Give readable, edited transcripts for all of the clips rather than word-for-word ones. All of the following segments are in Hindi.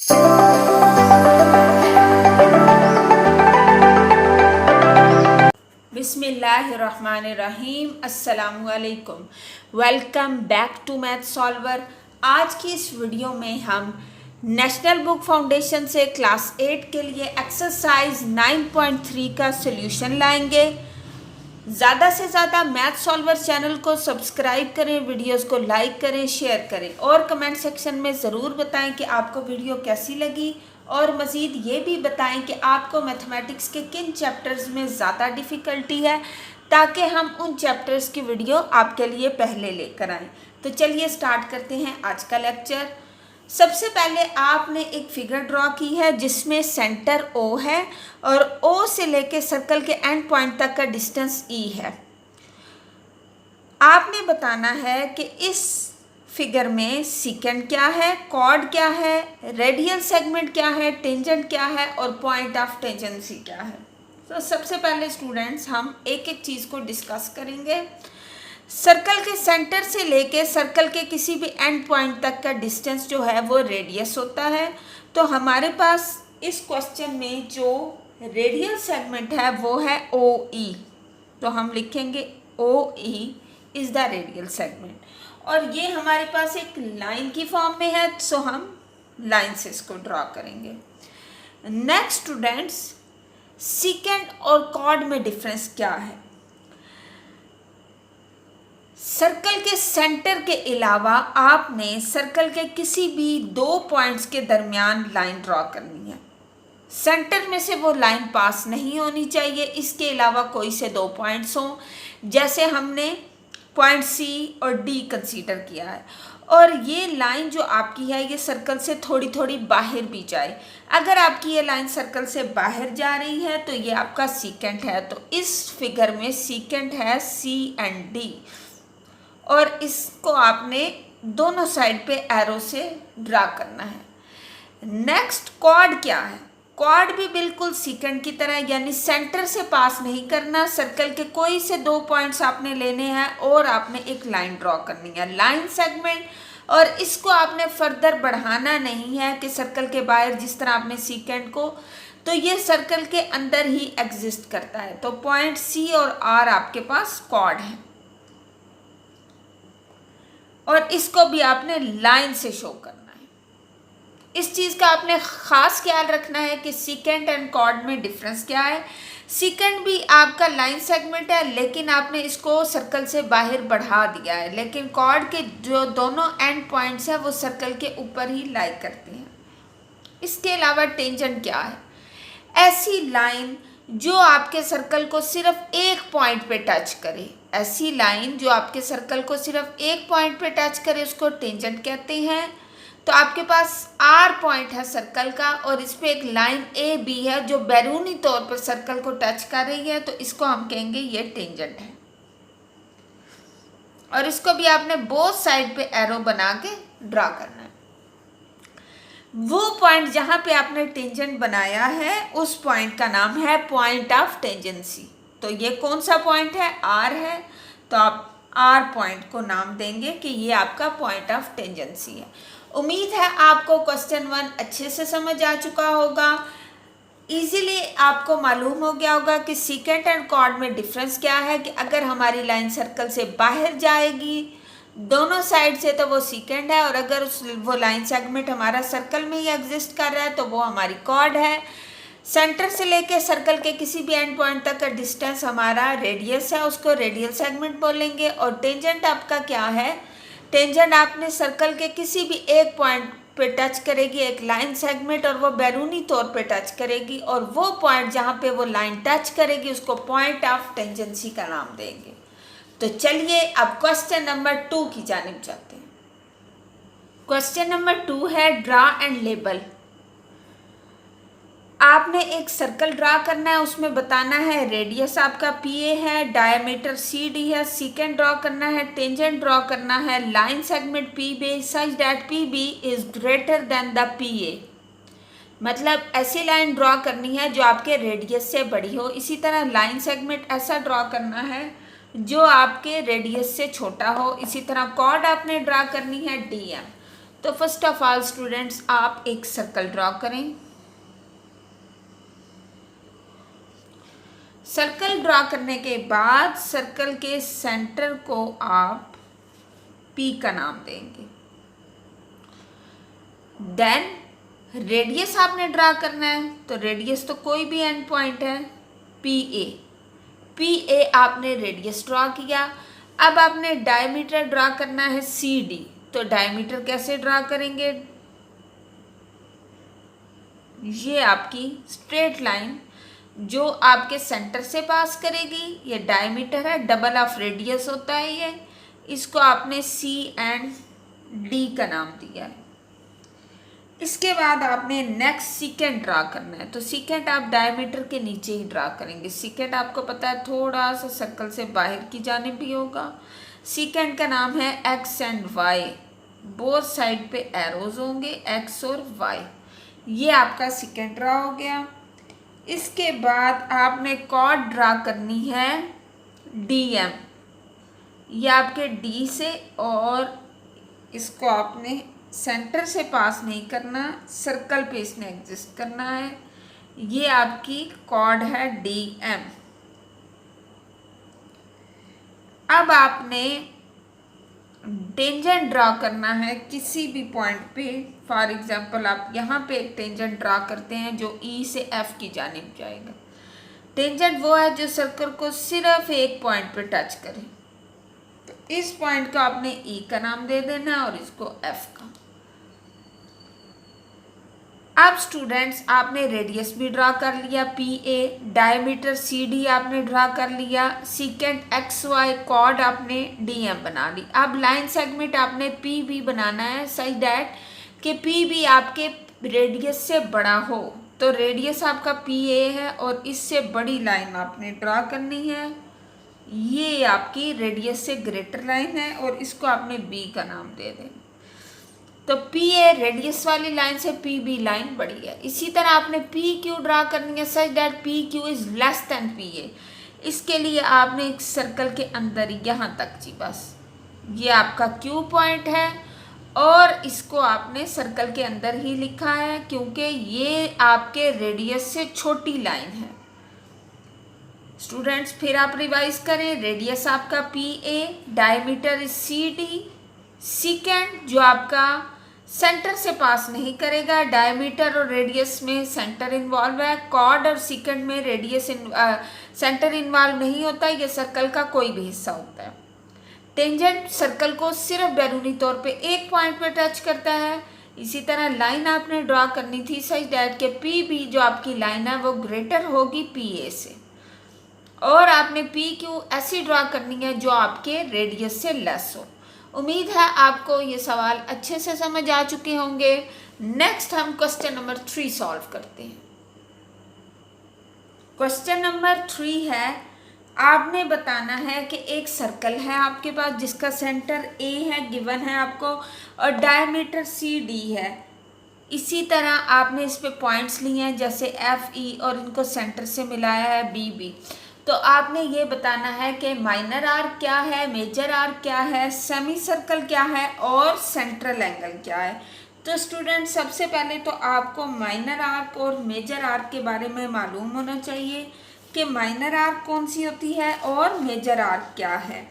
बिस्मिल्लाहिर्रहमानिर्रहीम। अस्सलामुअलैकुम। Welcome back to math solver. आज की इस वीडियो में हम नेशनल बुक फाउंडेशन से क्लास 8 के लिए एक्सरसाइज 9.3 का सॉल्यूशन लाएंगे। ज़्यादा से ज़्यादा मैथ सॉल्वर चैनल को सब्सक्राइब करें, वीडियोस को लाइक करें, शेयर करें और कमेंट सेक्शन में ज़रूर बताएं कि आपको वीडियो कैसी लगी और मज़ीद ये भी बताएं कि आपको मैथमेटिक्स के किन चैप्टर्स में ज़्यादा डिफ़िकल्टी है, ताकि हम उन चैप्टर्स की वीडियो आपके लिए पहले लेकर आएँ। तो चलिए स्टार्ट करते हैं आज का लेक्चर। सबसे पहले आपने एक फिगर ड्रॉ की है जिसमें सेंटर O है और O से लेके सर्कल के एंड पॉइंट तक का डिस्टेंस E है। आपने बताना है कि इस फिगर में सीकेंट क्या है, कॉर्ड क्या है, रेडियल सेगमेंट क्या है, टेंजेंट क्या है और पॉइंट ऑफ टेंजेंसी क्या है। तो सबसे पहले स्टूडेंट्स हम एक एक चीज़ को डिस्कस करेंगे। सर्कल के सेंटर से लेके सर्कल के किसी भी एंड पॉइंट तक का डिस्टेंस जो है वो रेडियस होता है। तो हमारे पास इस क्वेश्चन में जो रेडियल सेगमेंट है वो है OE। तो हम लिखेंगे OE is the radial segment और ये हमारे पास एक लाइन की फॉर्म में है, सो हम लाइन से इसको ड्रॉ करेंगे। नेक्स्ट स्टूडेंट्स, सीकेंट और कॉर्ड में डिफरेंस क्या है। सर्कल के सेंटर के अलावा आपने सर्कल के किसी भी दो पॉइंट्स के दरमियान लाइन ड्रॉ करनी है। सेंटर में से वो लाइन पास नहीं होनी चाहिए, इसके अलावा कोई से दो पॉइंट्स हों, जैसे हमने पॉइंट C और D कंसीडर किया है। और ये लाइन जो आपकी है ये सर्कल से थोड़ी थोड़ी बाहर भी जाए। अगर आपकी ये लाइन सर्कल से बाहर जा रही है तो ये आपका सीकेंट है। तो इस फिगर में सीकेंट है C एंड D और इसको आपने दोनों साइड पे एरो से ड्रा करना है। नेक्स्ट कॉर्ड क्या है। कॉर्ड भी बिल्कुल सीकेंट की तरह, यानी सेंटर से पास नहीं करना। सर्कल के कोई से दो पॉइंट्स आपने लेने हैं और आपने एक लाइन ड्रॉ करनी है, लाइन सेगमेंट, और इसको आपने फर्दर बढ़ाना नहीं है कि सर्कल के बाहर, जिस तरह आपने सीकेंट को, तो ये सर्कल के अंदर ही एग्जिस्ट करता है। तो पॉइंट C और R आपके पास कॉर्ड है और इसको भी आपने लाइन से शो करना है। इस चीज़ का आपने ख़ास ख्याल रखना है कि सीकेंट एंड कॉर्ड में डिफरेंस क्या है। सीकेंट भी आपका लाइन सेगमेंट है, लेकिन आपने इसको सर्कल से बाहर बढ़ा दिया है, लेकिन कॉर्ड के जो दोनों एंड पॉइंट्स हैं वो सर्कल के ऊपर ही लाई करते हैं। इसके अलावा टेंजेंट क्या है। ऐसी लाइन जो आपके सर्कल को सिर्फ एक पॉइंट पे टच करे, ऐसी लाइन जो आपके सर्कल को सिर्फ एक पॉइंट पे टच करे उसको टेंजेंट कहते हैं। तो आपके पास R पॉइंट है सर्कल का और इस पे एक लाइन AB है जो बैरूनी तौर पर सर्कल को टच कर रही है, तो इसको हम कहेंगे ये टेंजेंट है। और इसको भी आपने बोथ साइड पे एरो बना के ड्रा करना है। वो पॉइंट जहाँ पे आपने टेंजेंट बनाया है उस पॉइंट का नाम है पॉइंट ऑफ टेंजेंसी। तो ये कौन सा पॉइंट है, R है, तो आप R पॉइंट को नाम देंगे कि ये आपका पॉइंट ऑफ टेंजेंसी है। उम्मीद है आपको क्वेश्चन 1 अच्छे से समझ आ चुका होगा। इजीली आपको मालूम हो गया होगा कि सीकेंट एंड कॉर्ड में डिफरेंस क्या है, कि अगर हमारी लाइन सर्कल से बाहर जाएगी दोनों साइड से तो वो सीकेंट है, और अगर वो लाइन सेगमेंट हमारा सर्कल में ही एग्जिस्ट कर रहा है तो वो हमारी कॉर्ड है। सेंटर से लेके सर्कल के किसी भी एंड पॉइंट तक का डिस्टेंस हमारा रेडियस है, उसको रेडियल सेगमेंट बोलेंगे। और टेंजेंट आपका क्या है, टेंजेंट आपने सर्कल के किसी भी एक पॉइंट पे टच करेगी एक लाइन सेगमेंट और वो बैरूनी तौर पे टच करेगी, और वो पॉइंट जहाँ पे वो लाइन टच करेगी उसको पॉइंट ऑफ टेंजेंसी का नाम देंगे। तो चलिए अब क्वेश्चन नंबर 2 की जानिब जाते हैं। क्वेश्चन नंबर 2 है ड्रा एंड लेबल। आपने एक सर्कल ड्रा करना है, उसमें बताना है रेडियस आपका PA है, डायमीटर CD है, सीकेंट ड्रॉ करना है, टेंजेंट ड्रॉ करना है, line segment PB such that PB is greater than the PA। मतलब ऐसी लाइन ड्रॉ करनी है जो आपके रेडियस से बड़ी हो। इसी तरह लाइन सेगमेंट ऐसा ड्रॉ करना है जो आपके रेडियस से छोटा हो। इसी तरह कॉर्ड आपने ड्रा करनी है DM। तो फर्स्ट ऑफ ऑल स्टूडेंट्स आप एक सर्कल ड्रॉ करें। सर्कल ड्रॉ करने के बाद सर्कल के सेंटर को आप P का नाम देंगे। देन रेडियस आपने ड्रा करना है, तो रेडियस तो कोई भी एंड पॉइंट है, पी ए आपने रेडियस ड्रॉ किया। अब आपने डायमीटर ड्रॉ करना है CD, तो डायमीटर कैसे ड्रॉ करेंगे? ये आपकी स्ट्रेट लाइन जो आपके सेंटर से पास करेगी, ये डायमीटर है, डबल ऑफ रेडियस होता है ये, इसको आपने C एंड D का नाम दिया है। इसके बाद आपने नेक्स्ट सीकेंट ड्रा करना है, तो सीकेंट आप डायमीटर के नीचे ही ड्रा करेंगे। सीकेंट आपको पता है थोड़ा सा सर्कल से बाहर की जानिब भी होगा। सीकेंट का नाम है X and Y, both side पे एरोज होंगे एक्स और वाई। ये आपका सीकेंट ड्रा हो गया। इसके बाद आपने कॉर्ड ड्रा करनी है DM, ये आपके D से, और इसको आपने सेंटर से पास नहीं करना, सर्कल पे इसने एग्जिस्ट करना है। ये आपकी कॉर्ड है DM। अब आपने टेंजेंट ड्रा करना है किसी भी पॉइंट पे। फॉर एग्जांपल आप यहाँ पे एक टेंजेंट ड्रा करते हैं जो E से F की जानिब जाएगा। टेंजेंट वो है जो सर्कल को सिर्फ एक पॉइंट पे टच करे, तो इस पॉइंट को आपने E का नाम दे देना है और इसको F का। अब स्टूडेंट्स आपने रेडियस भी ड्रा कर लिया PA, डायमीटर CD आपने ड्रा कर लिया, सीकेंट XY, कॉर्ड आपने DM बना ली। अब लाइन सेगमेंट आपने PB बनाना है सच दैट कि PB आपके रेडियस से बड़ा हो, तो रेडियस आपका PA है और इससे बड़ी लाइन आपने ड्रा करनी है। ये आपकी रेडियस से ग्रेटर लाइन है और इसको आपने B का नाम दे देना। तो PA रेडियस वाली लाइन से PB लाइन बड़ी है। इसी तरह आपने PQ ड्रा करनी है such that PQ is less than PA। इसके लिए आपने एक सर्कल के अंदर यहाँ तक जी, बस ये आपका Q पॉइंट है और इसको आपने सर्कल के अंदर ही लिखा है क्योंकि ये आपके रेडियस से छोटी लाइन है। स्टूडेंट्स फिर आप रिवाइज करें, रेडियस आपका PA, diameter is CD, secant जो आपका सेंटर से पास नहीं करेगा, डायमीटर और रेडियस में सेंटर इन्वॉल्व है, कॉर्ड और सीकेंट में रेडियस सेंटर इन्वॉल्व नहीं होता, ये सर्कल का कोई भी हिस्सा होता है। टेंजेंट सर्कल को सिर्फ बैरूनी तौर पे एक पॉइंट पे टच करता है। इसी तरह लाइन आपने ड्रॉ करनी थी सच दैट के PB जो आपकी लाइन है वो ग्रेटर होगी PA से, और आपने PQ ऐसी ड्रॉ करनी है जो आपके रेडियस से लेस हो। उम्मीद है आपको ये सवाल अच्छे से समझ आ चुके होंगे। नेक्स्ट हम क्वेश्चन नंबर 3 सॉल्व करते हैं। क्वेश्चन नंबर 3 है, आपने बताना है कि एक सर्कल है आपके पास जिसका सेंटर A है, गिवन है आपको, और डायमीटर CD है। इसी तरह आपने इस पे पॉइंट्स लिए हैं जैसे FE और इनको सेंटर से मिलाया है BB। तो आपने ये बताना है कि माइनर आर्क क्या है, मेजर आर्क क्या है, सेमी सर्कल क्या है और सेंट्रल एंगल क्या है। तो स्टूडेंट सबसे पहले तो आपको माइनर आर्क और मेजर आर्क के बारे में मालूम होना चाहिए कि माइनर आर्क कौन सी होती है और मेजर आर्क क्या है।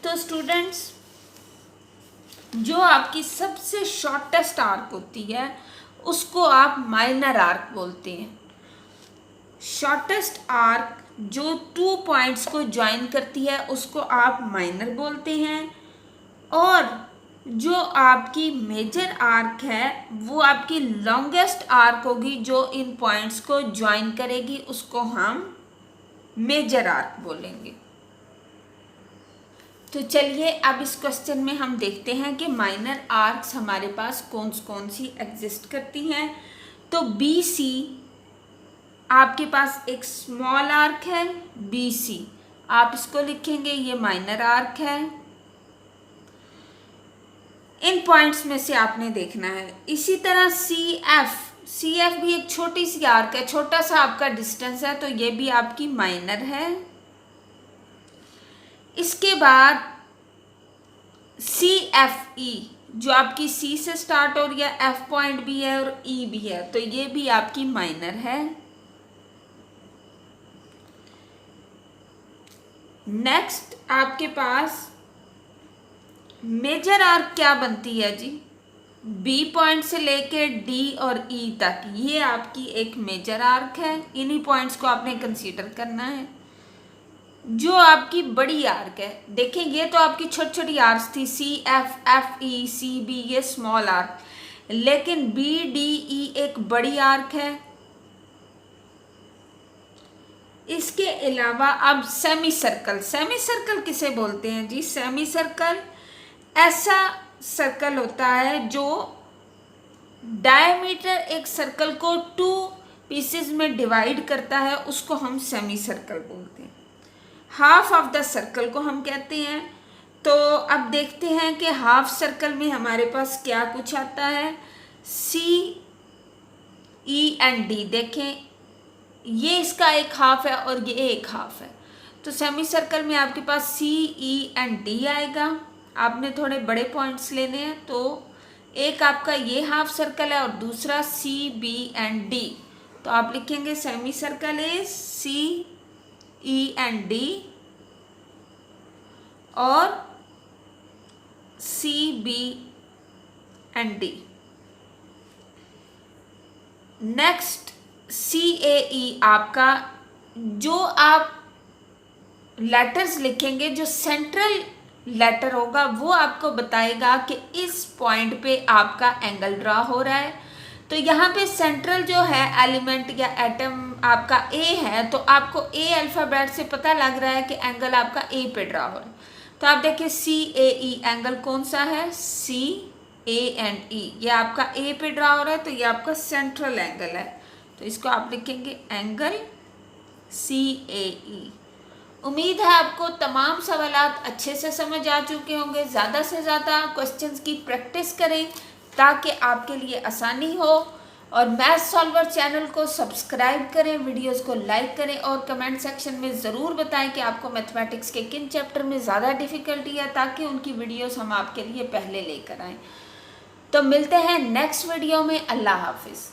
तो स्टूडेंट्स जो आपकी सबसे शॉर्टेस्ट आर्क होती है उसको आप माइनर आर्क बोलते हैं। शॉर्टेस्ट आर्क जो 2 पॉइंट्स को ज्वाइन करती है उसको आप माइनर बोलते हैं, और जो आपकी मेजर आर्क है वो आपकी लॉन्गेस्ट आर्क होगी जो इन पॉइंट्स को ज्वाइन करेगी, उसको हम मेजर आर्क बोलेंगे। तो चलिए अब इस क्वेश्चन में हम देखते हैं कि माइनर आर्क्स हमारे पास कौन सी एग्जिस्ट करती हैं। तो BC आपके पास एक स्मॉल आर्क है BC, आप इसको लिखेंगे ये माइनर आर्क है। इन पॉइंट्स में से आपने देखना है। इसी तरह CF भी एक छोटी सी आर्क है, छोटा सा आपका डिस्टेंस है, तो ये भी आपकी माइनर है। इसके बाद CFE जो आपकी सी से स्टार्ट हो रही है, एफ पॉइंट भी है और ई भी है, तो ये भी आपकी माइनर है। नेक्स्ट आपके पास मेजर आर्क क्या बनती है जी, बी पॉइंट से लेके डी और ई तक, ये आपकी एक मेजर आर्क है। इन्हीं पॉइंट्स को आपने कंसीडर करना है। जो आपकी बड़ी आर्क है, देखें ये तो आपकी छोटी छोटी आर्क्स थी, C F, F E, C B, ये स्मॉल आर्क, लेकिन बी डी ई एक बड़ी आर्क है। इसके अलावा अब सेमी सर्कल, सेमी सर्कल किसे बोलते हैं जी, सेमी सर्कल ऐसा सर्कल होता है जो डायमीटर एक सर्कल को 2 पीसेस में डिवाइड करता है, उसको हम सेमी सर्कल बोलते हैं। हाफ ऑफ द सर्कल को हम कहते हैं। तो अब देखते हैं कि हाफ सर्कल में हमारे पास क्या कुछ आता है। सी ई एंड डी, देखें ये इसका एक हाफ है और ये एक हाफ है, तो सेमी सर्कल में आपके पास सी ई एंड डी आएगा। आपने थोड़े बड़े पॉइंट्स लेने हैं, तो एक आपका ये हाफ सर्कल है और दूसरा सी बी एंड डी, तो आप लिखेंगे semi circle is C E and D और C B and D. Next C A E, आपका जो आप लेटर्स लिखेंगे, जो सेंट्रल लेटर होगा वो आपको बताएगा कि इस पॉइंट पे आपका एंगल ड्रा हो रहा है। तो यहाँ पे सेंट्रल जो है एलिमेंट या एटम आपका ए है, तो आपको ए अल्फ़ाबेट से पता लग रहा है कि एंगल आपका ए पे ड्रा हो रहा है। तो आप देखिए सी ए ई एंगल कौन सा है, सी ए एंड ई, ये आपका ए पे ड्रा हो रहा है, तो ये आपका सेंट्रल एंगल है, तो इसको आप लिखेंगे एंगल सी ए ई। उम्मीद है आपको तमाम सवालात अच्छे से समझ आ चुके होंगे। ज़्यादा से ज़्यादा क्वेश्चंस की प्रैक्टिस करें ताकि आपके लिए आसानी हो, और मैथ सॉल्वर चैनल को सब्सक्राइब करें, वीडियोस को लाइक करें और कमेंट सेक्शन में ज़रूर बताएं कि आपको मैथमेटिक्स के किन चैप्टर में ज़्यादा डिफ़िकल्टी है, ताकि उनकी वीडियोस हम आपके लिए पहले लेकर आएँ। तो मिलते हैं नेक्स्ट वीडियो में। अल्लाह हाफिज़।